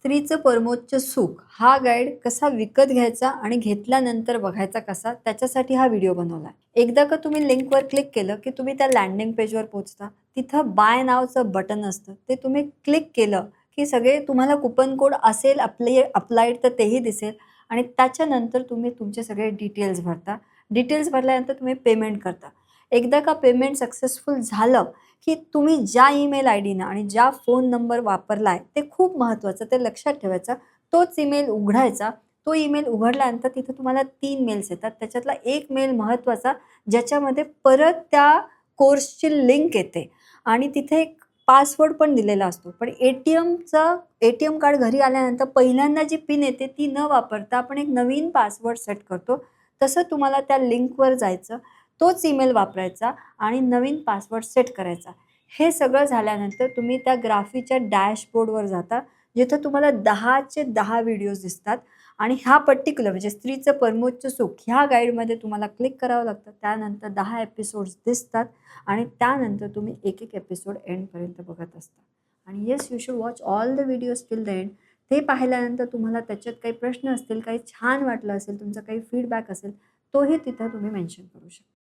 स्त्रीचं परमोच्च सुख हा गाईड कसा विकत घ्यायचा आणि घेतल्यानंतर बघायचा कसा, त्याच्यासाठी हा व्हिडिओ बनवला आहे. एकदा का तुम्ही लिंकवर क्लिक केलं की तुम्ही त्या लँडिंग पेजवर पोहोचता. तिथं बाय नावचं बटन असतं, ते तुम्ही क्लिक केलं की सगळे तुम्हाला कुपन कोड असेल अप्लाइड तर तेही दिसेल आणि त्याच्यानंतर तुम्ही तुमचे सगळे डिटेल्स भरता. डिटेल्स भरल्यानंतर तुम्ही पेमेंट करता. एकदा का पेमेंट सक्सेसफुल झालं की तुम्ही ज्या ईमेल आयडीनं आणि ज्या फोन नंबर वापरला आहे, ते खूप महत्त्वाचं, ते लक्षात ठेवायचं. तोच ईमेल उघडायचा. तो ईमेल उघडल्यानंतर तिथे तुम्हाला 3 मेल्स येतात. त्याच्यातला एक मेल महत्त्वाचा, ज्याच्यामध्ये परत त्या कोर्सची लिंक येते आणि तिथे एक पासवर्ड पण दिलेला असतो. पण एटीएम कार्ड घरी आल्यानंतर पहिल्यांदा जी पिन येते ती न वापरता आपण एक नवीन पासवर्ड सेट करतो. तसं तुम्हाला त्या लिंकवर जायचं, तोच ईमेल वापरायचा आणि नवीन पासवर्ड सेट करायचा. हे सगळं झाल्यानंतर तुम्ही त्या ग्राफीच्या डॅशबोर्डवर जाता, जिथं तुम्हाला 10चे 10 व्हिडिओज दिसतात आणि हा पर्टिक्युलर म्हणजे स्त्रीचं परमोच्च सुख ह्या गाईडमध्ये तुम्हाला क्लिक करावं लागतं. त्यानंतर 10 एपिसोड्स दिसतात आणि त्यानंतर तुम्ही एक-एक एपिसोड एंडपर्यंत बघत असता. आणि yes, you should watch all the videos till the end. ते पाहिल्यानंतर तुम्हाला त्याच्यात काही प्रश्न असतील, काही छान वाटलं असेल, तुमचा काही फीडबॅक असेल, तोही तिथं तुम्ही मेन्शन करू शकता.